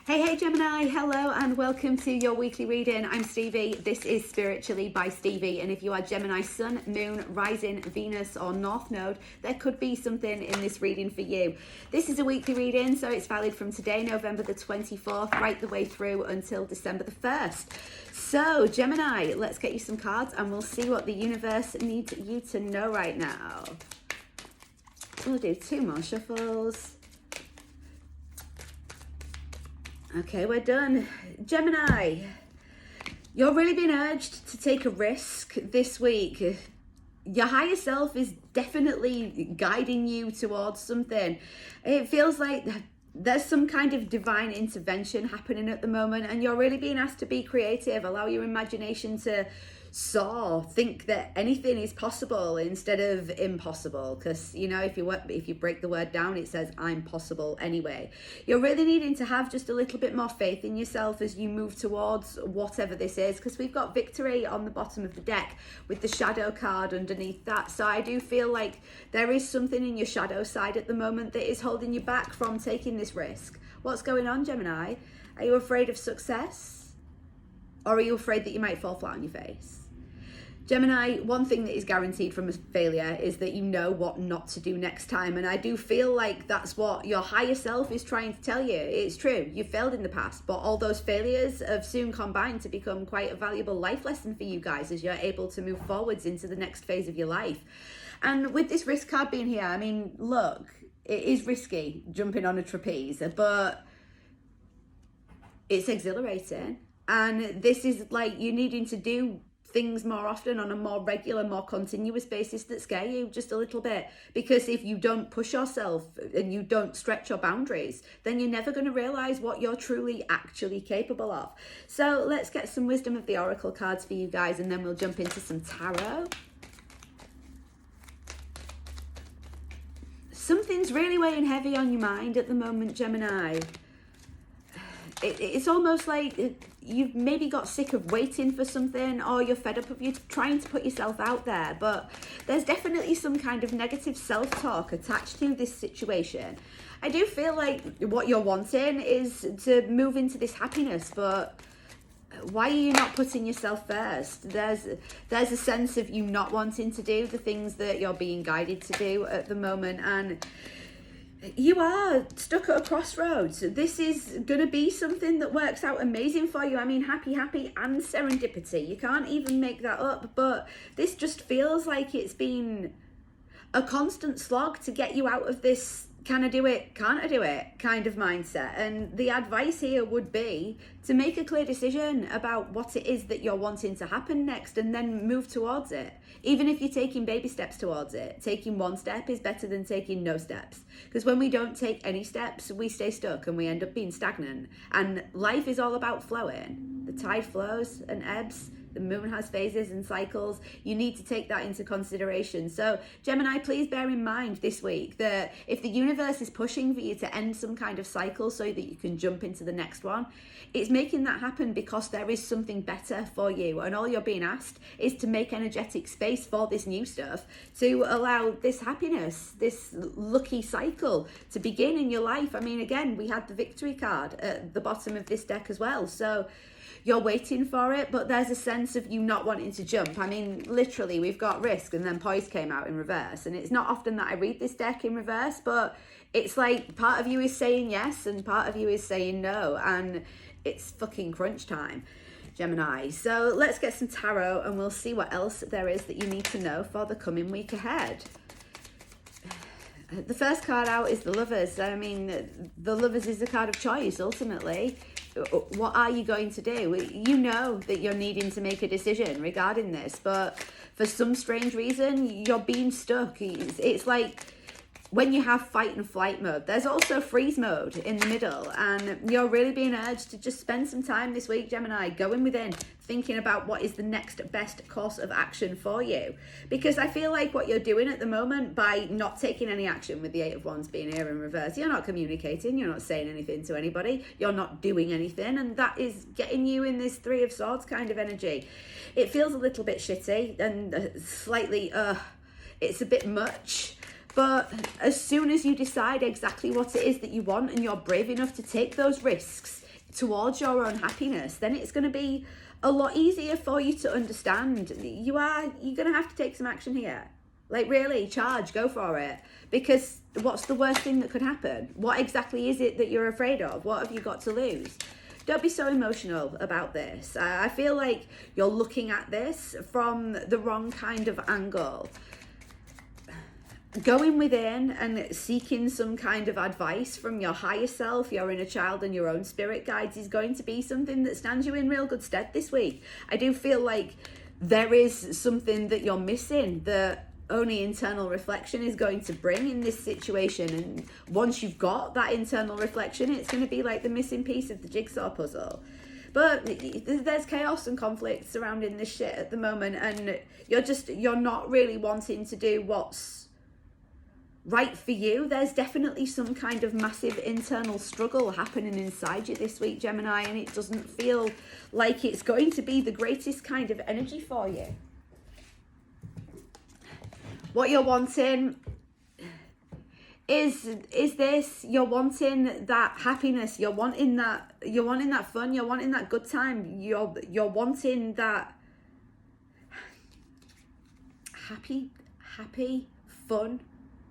Hey Gemini, hello and welcome to your weekly reading. I'm Stevie. This is Spiritually by Stevie, and if you are Gemini Sun, Moon, Rising, Venus or North Node, there could be something in this reading for you. This is a weekly reading, so it's valid from today, November the 24th, right the way through until December the 1st. So Gemini, let's get you some cards and we'll see what the universe needs you to know right now. We'll do 2 more shuffles. Okay, we're done. Gemini, you're really being urged to take a risk this week. Your higher self is definitely guiding you towards something. It feels like there's some kind of divine intervention happening at the moment, and you're really being asked to be creative, allow your imagination to soar, think that anything is possible instead of impossible, because you know, if you break the word down, it says I'm possible anyway. You're really needing to have just a little bit more faith in yourself as you move towards whatever this is, because we've got victory on the bottom of the deck with the shadow card underneath that. So I do feel like there is something in your shadow side at the moment that is holding you back from taking this risk. What's going on, Gemini? Are you afraid of success, or are you afraid that you might fall flat on your face? Gemini, one thing that is guaranteed from a failure is that you know what not to do next time. And I do feel like that's what your higher self is trying to tell you. It's true, you failed in the past, but all those failures have soon combined to become quite a valuable life lesson for you guys as you're able to move forwards into the next phase of your life. And with this risk card being here, I mean, look, it is risky jumping on a trapeze, but it's exhilarating. And this is like you needing to do things more often on a more regular, more continuous basis that scare you just a little bit, because if you don't push yourself and you don't stretch your boundaries, then you're never going to realize what you're truly actually capable of. So let's get some wisdom of the oracle cards for you guys, and then we'll jump into some tarot. Something's really weighing heavy on your mind at the moment, Gemini. It's almost like you've maybe got sick of waiting for something, or you're fed up of you trying to put yourself out there, but there's definitely some kind of negative self-talk attached to this situation. I do feel like what you're wanting is to move into this happiness, but why are you not putting yourself first? There's a sense of you not wanting to do the things that you're being guided to do at the moment, and you are stuck at a crossroads. This is going to be something that works out amazing for you. I mean, happy and serendipity. You can't even make that up, but this just feels like it's been a constant slog to get you out of this can I do it, can't I do it kind of mindset. And the advice here would be to make a clear decision about what it is that you're wanting to happen next, and then move towards it. Even if you're taking baby steps towards it, taking 1 step is better than taking no steps. Because when we don't take any steps, we stay stuck and we end up being stagnant. And life is all about flowing. The tide flows and ebbs. The moon has phases and cycles. You need to take that into consideration. So Gemini, please bear in mind this week that if the universe is pushing for you to end some kind of cycle so that you can jump into the next one, it's making that happen because there is something better for you. And all you're being asked is to make energetic space for this new stuff, to allow this happiness, this lucky cycle to begin in your life. I mean, again, we had the victory card at the bottom of this deck as well. So you're waiting for it, but there's a sense of you not wanting to jump. I mean, literally, we've got risk and then poise came out in reverse. And it's not often that I read this deck in reverse, but it's like part of you is saying yes and part of you is saying no. And it's fucking crunch time, Gemini. So let's get some tarot and we'll see what else there is that you need to know for the coming week ahead. The first card out is the Lovers. I mean, the Lovers is the card of choice, ultimately. What are you going to do? You know that you're needing to make a decision regarding this, but for some strange reason, you're being stuck. It's like when you have fight and flight mode, there's also freeze mode in the middle, and you're really being urged to just spend some time this week, Gemini, going within, thinking about what is the next best course of action for you. Because I feel like what you're doing at the moment by not taking any action with the 8 of Wands being here in reverse, you're not communicating, you're not saying anything to anybody, you're not doing anything, and that is getting you in this 3 of Swords kind of energy. It feels a little bit shitty and slightly, it's a bit much. But as soon as you decide exactly what it is that you want and you're brave enough to take those risks, towards your own happiness, then it's going to be a lot easier for you to understand. You're going to have to take some action here. Like, really, charge, go for it. Because what's the worst thing that could happen? What exactly is it that you're afraid of? What have you got to lose? Don't be so emotional about this. I feel like you're looking at this from the wrong kind of angle. Going within and seeking some kind of advice from your higher self, your inner child and your own spirit guides is going to be something that stands you in real good stead this week. I do feel like there is something that you're missing that only internal reflection is going to bring in this situation. And once you've got that internal reflection, it's going to be like the missing piece of the jigsaw puzzle. But there's chaos and conflict surrounding this shit at the moment, and you're not really wanting to do what's right for you. There's definitely some kind of massive internal struggle happening inside you this week, Gemini, and it doesn't feel like it's going to be the greatest kind of energy for you. What you're wanting is this: you're wanting that happiness, you're wanting that fun, you're wanting that good time, you're wanting that happy, fun,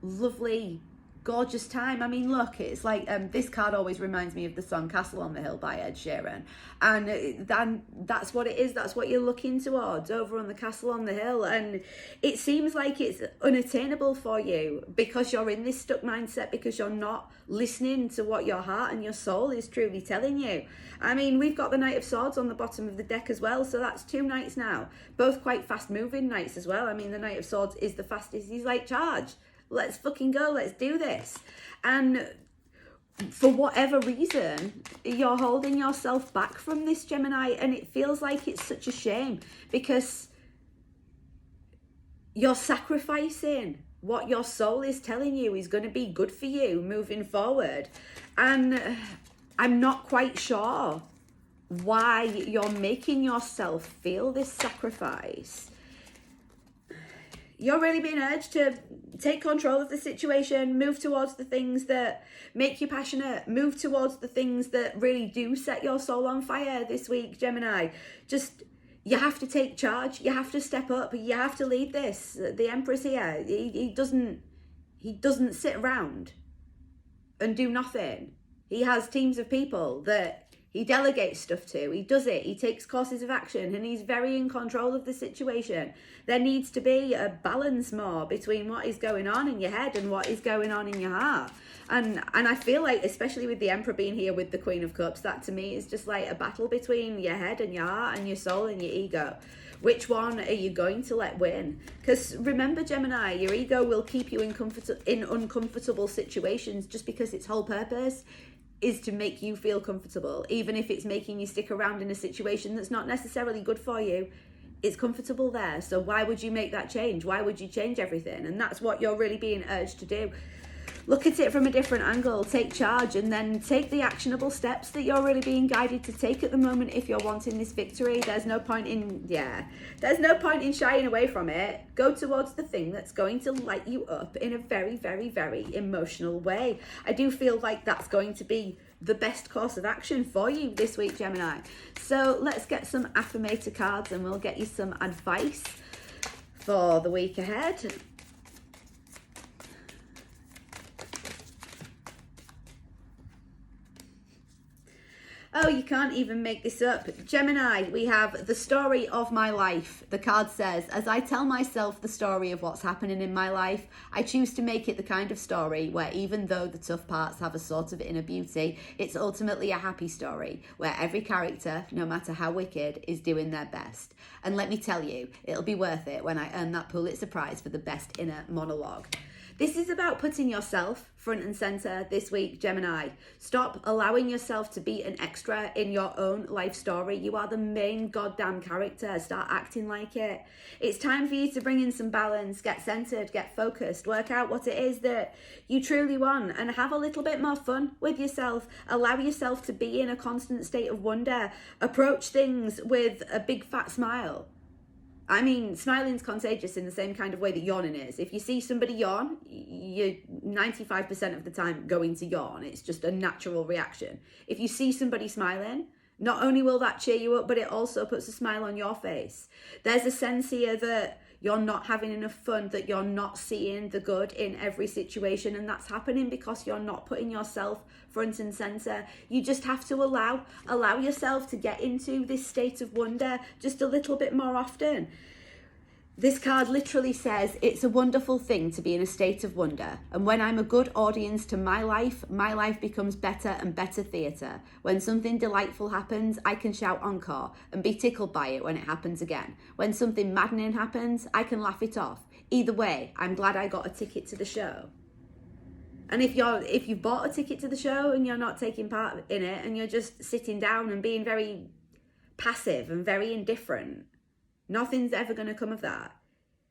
lovely, gorgeous time. I mean, look, it's like this card always reminds me of the song Castle on the Hill by Ed Sheeran, and then that's what it is. That's what you're looking towards over on the castle on the hill, and it seems like it's unattainable for you because you're in this stuck mindset, because you're not listening to what your heart and your soul is truly telling you. I mean, we've got the Knight of Swords on the bottom of the deck as well, so that's 2 knights now, both quite fast moving knights as well. I mean, the Knight of Swords is the fastest. He's like, charge, let's fucking go, let's do this. And for whatever reason, you're holding yourself back from this, Gemini, and it feels like it's such a shame because you're sacrificing what your soul is telling you is going to be good for you moving forward. And I'm not quite sure why you're making yourself feel this sacrifice. You're really being urged to take control of the situation, move towards the things that make you passionate, move towards the things that really do set your soul on fire this week, Gemini. Just, you have to take charge, you have to step up, you have to lead this. The Empress here, he doesn't sit around and do nothing. He has teams of people that he delegates stuff to, he does it, he takes courses of action, and he's very in control of the situation. There needs to be a balance more between what is going on in your head and what is going on in your heart. And I feel like, especially with the Emperor being here with the Queen of Cups, that to me is just like a battle between your head and your heart and your soul and your ego. Which one are you going to let win? Because remember, Gemini, your ego will keep you in uncomfortable situations just because its whole purpose is to make you feel comfortable. Even if it's making you stick around in a situation that's not necessarily good for you, it's comfortable there. So why would you make that change? Why would you change everything? And that's what you're really being urged to do. Look at it from a different angle, take charge, and then take the actionable steps that you're really being guided to take at the moment if you're wanting this victory. There's no point in shying away from it. Go towards the thing that's going to light you up in a very, very, very emotional way. I do feel like that's going to be the best course of action for you this week, Gemini. So let's get some affirmator cards and we'll get you some advice for the week ahead. Oh, you can't even make this up. Gemini, we have the story of my life. The card says, as I tell myself the story of what's happening in my life, I choose to make it the kind of story where even though the tough parts have a sort of inner beauty, it's ultimately a happy story where every character, no matter how wicked, is doing their best. And let me tell you, it'll be worth it when I earn that Pulitzer Prize for the best inner monologue. This is about putting yourself front and center this week, Gemini. Stop allowing yourself to be an extra in your own life story. You are the main goddamn character. Start acting like it. It's time for you to bring in some balance, get centered, get focused, work out what it is that you truly want, and have a little bit more fun with yourself. Allow yourself to be in a constant state of wonder. Approach things with a big fat smile. I mean, smiling's contagious in the same kind of way that yawning is. If you see somebody yawn, you're 95% of the time going to yawn. It's just a natural reaction. If you see somebody smiling, not only will that cheer you up, but it also puts a smile on your face. There's a sense here that you're not having enough fun, that you're not seeing the good in every situation, and that's happening because you're not putting yourself front and center. You just have to allow yourself to get into this state of wonder just a little bit more often. This card literally says it's a wonderful thing to be in a state of wonder. And when I'm a good audience to my life becomes better and better theatre. When something delightful happens, I can shout encore and be tickled by it when it happens again. When something maddening happens, I can laugh it off. Either way, I'm glad I got a ticket to the show. And if you've bought a ticket to the show and you're not taking part in it and you're just sitting down and being very passive and very indifferent, nothing's ever going to come of that.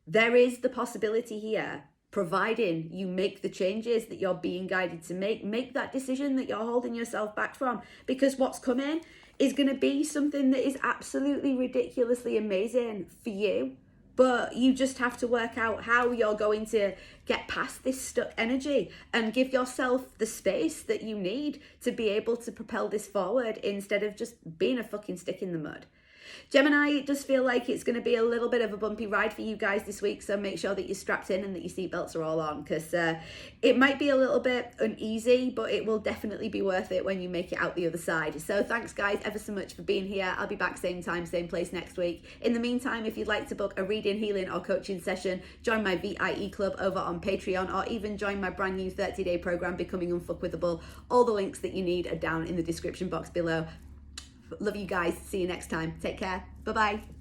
There is the possibility here, providing you make the changes that you're being guided to make that decision that you're holding yourself back from, because what's coming is going to be something that is absolutely ridiculously amazing for you. But you just have to work out how you're going to get past this stuck energy and give yourself the space that you need to be able to propel this forward instead of just being a fucking stick in the mud. Gemini, it does feel like it's going to be a little bit of a bumpy ride for you guys this week, so make sure that you're strapped in and that your seatbelts are all on, because it might be a little bit uneasy, but it will definitely be worth it when you make it out the other side. So thanks guys ever so much for being here. I'll be back same time, same place next week. In the meantime, if you'd like to book a reading, healing or coaching session, join my VIE club over on Patreon, or even join my brand new 30-day program, Becoming Unfuckwithable. All the links that you need are down in the description box below. Love you guys. See you next time. Take care. Bye-bye.